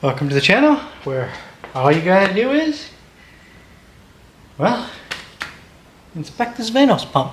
Welcome to the channel where all you gotta do is, well, inspect this Vanos pump.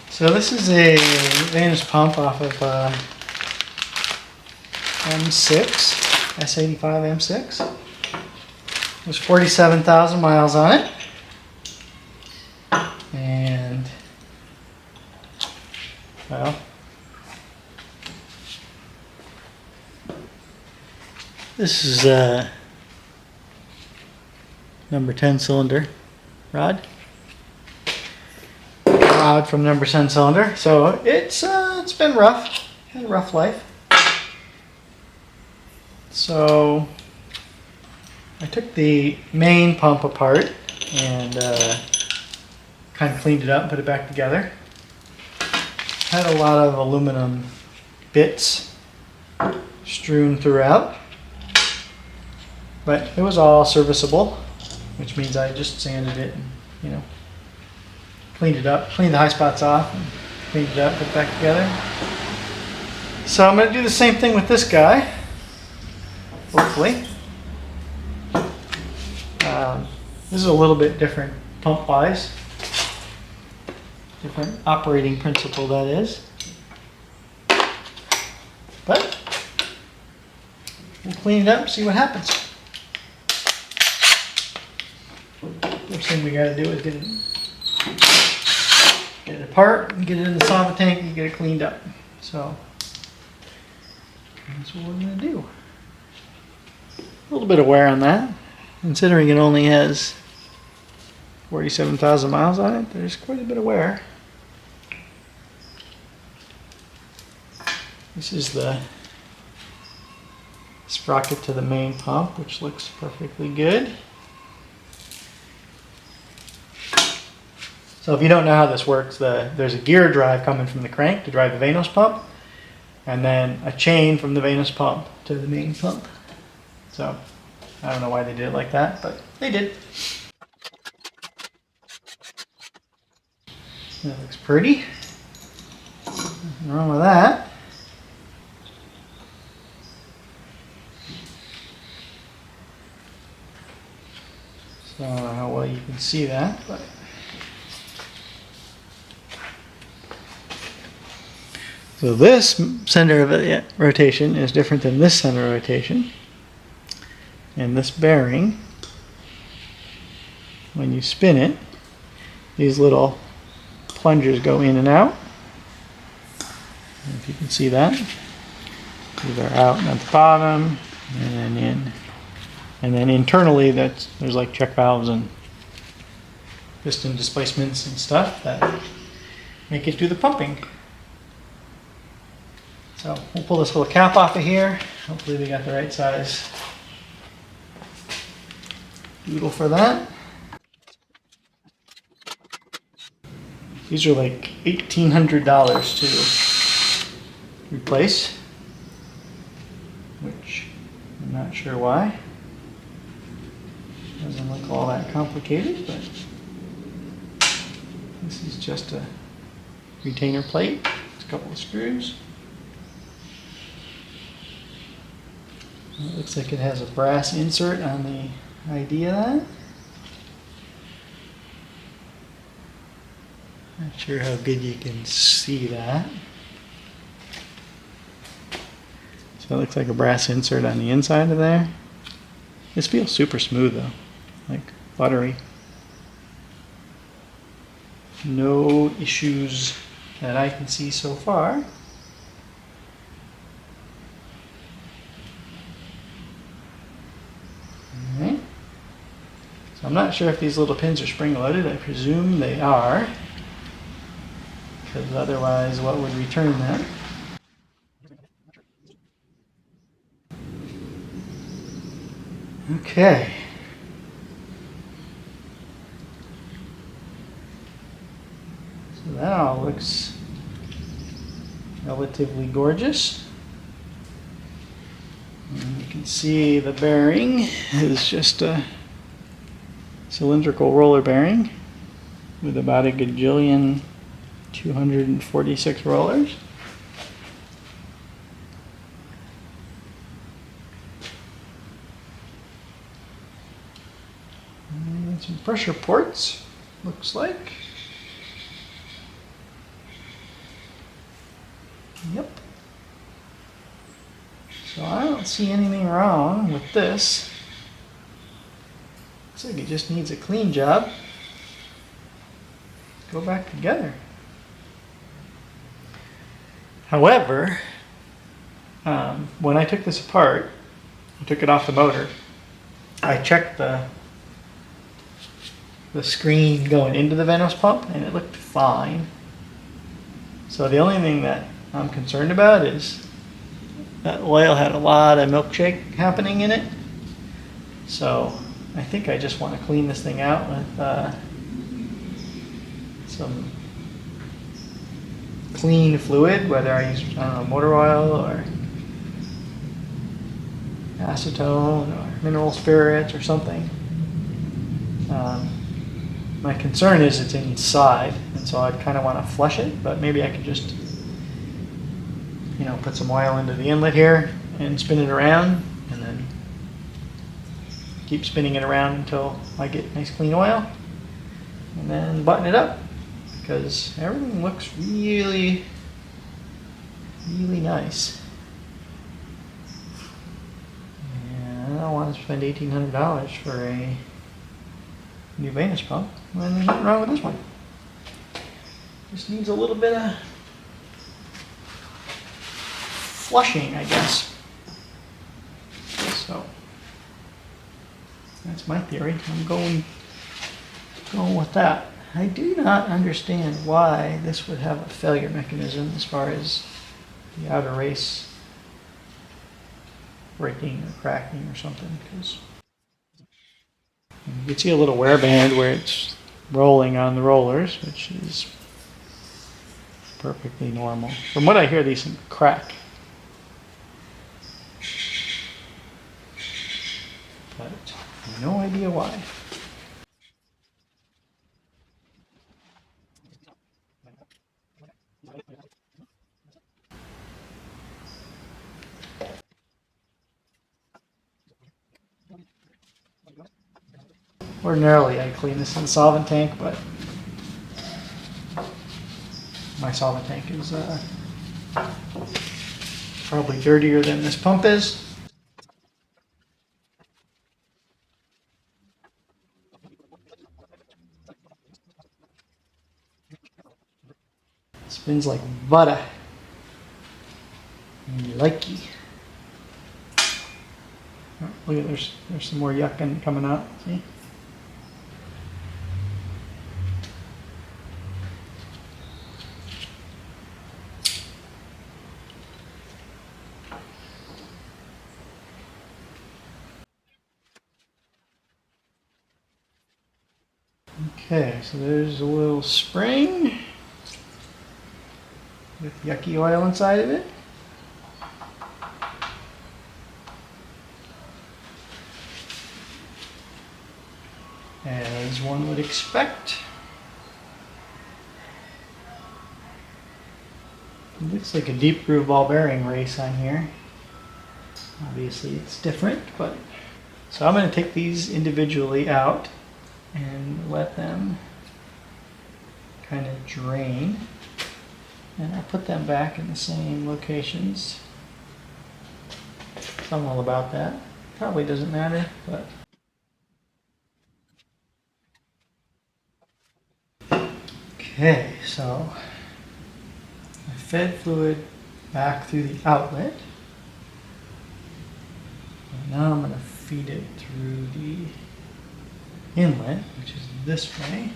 So this is a Vanos pump off of M6, S85 M6. There's 47,000 miles on it. And, well, this is a number 10 cylinder rod from number 10 cylinder. So it's been rough, had a rough life. So I took the main pump apart and kind of cleaned it up and put it back together. Had a lot of aluminum bits strewn throughout, but it was all serviceable, which means I just sanded it and, you know, cleaned it up, cleaned the high spots off, and cleaned it up, put it back together. So I'm going to do the same thing with this guy, hopefully. This is a little bit different pump-wise, different operating principle that is, but we'll clean it up and see what happens. First thing we got to do is get it apart and get it in the solvent tank and get it cleaned up. So that's what we're going to do. A little bit of wear on that, considering it only has 47,000 miles on it. There's quite a bit of wear. This is the sprocket to the main pump, which looks perfectly good. So if you don't know how this works, there's a gear drive coming from the crank to drive the Vanos pump, and then a chain from the Vanos pump to the main pump. So I don't know why they did it like that, but they did. That looks pretty. Nothing wrong with that. So I don't know how well you can see that, but so this center of rotation is different than this center of rotation. And this bearing, when you spin it, these little plungers go in and out. If you can see that. These are out at the bottom and then in. And then internally there's like check valves and piston displacements and stuff that make it do the pumping. So we'll pull this little cap off of here. Hopefully we got the right size noodle for that. These are like $1,800 to replace, which I'm not sure why. Doesn't look all that complicated, but this is just a retainer plate. It's a couple of screws. It looks like it has a brass insert on the idea of that. Not sure how good you can see that. So it looks like a brass insert on the inside of there. This feels super smooth though, like buttery. No issues that I can see so far. Alright. So I'm not sure if these little pins are spring loaded. I presume they are, because otherwise what would return that? Okay. So that all looks relatively gorgeous. And you can see the bearing is just a cylindrical roller bearing with about a gajillion 246 rollers. And some pressure ports, looks like. Yep. So I don't see anything wrong with this. Looks like it just needs a clean job. Go back together. However, when I took this apart, I took it off the motor, I checked the screen going into the Vanos pump and it looked fine. So the only thing that I'm concerned about is that oil had a lot of milkshake happening in it. So I think I just want to clean this thing out with some clean fluid, whether I use, I don't know, motor oil or acetone or mineral spirits or something. My concern is it's inside, and so I kind of want to flush it, but maybe I could just, you know, put some oil into the inlet here and spin it around, and then keep spinning it around until I get nice clean oil, and then button it up, because everything looks really, really nice. And I don't want to spend $1,800 for a new Vanos pump when there's nothing wrong with this one. Just needs a little bit of flushing, I guess. So that's my theory. I'm going with that. I do not understand why this would have a failure mechanism as far as the outer race breaking or cracking or something, because you can see a little wear band where it's rolling on the rollers, which is perfectly normal. From what I hear, these things crack. But I have no idea why. Ordinarily, I clean this in the solvent tank, but my solvent tank is probably dirtier than this pump is. It spins like butter. Likey. Oh, look at there's some more yuck coming out. See? Okay, so there's a little spring with yucky oil inside of it. As one would expect. It looks like a deep groove ball bearing race on here. Obviously it's different, but so I'm going to take these individually out and let them kind of drain, and I'll put them back in the same locations. Something all about that. Probably doesn't matter, but okay, so I fed fluid back through the outlet. And now I'm going to feed it through the inlet, which is this way.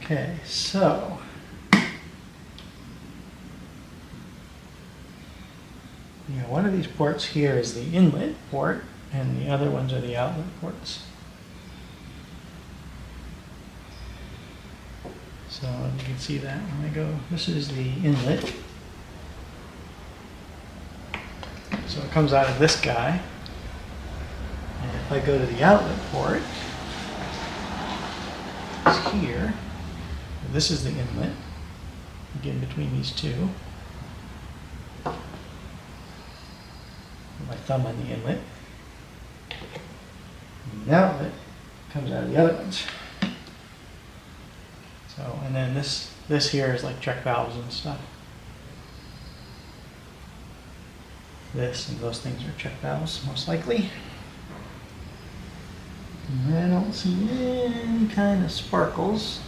Okay, so one of these ports here is the inlet port, and the other ones are the outlet ports. So you can see that when I go, this is the inlet. So it comes out of this guy. And if I go to the outlet port, it's here. This is the inlet, again between these two. my thumb on the inlet. And the outlet comes out of the other ones. So, and then this here is like check valves and stuff. This and those things are check valves, most likely. And I don't see any kind of sparkles.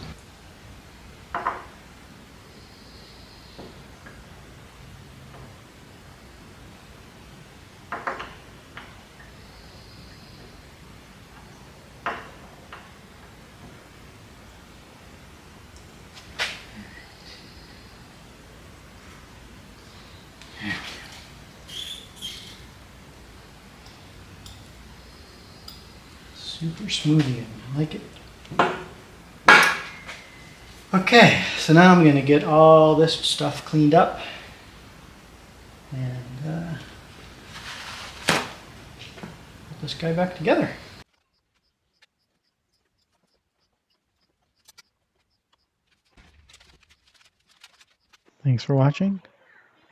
Super smoothie, I like it. Okay, so now I'm going to get all this stuff cleaned up and put this guy back together. Thanks for watching.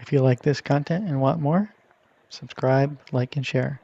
If you like this content and want more, subscribe, like, and share.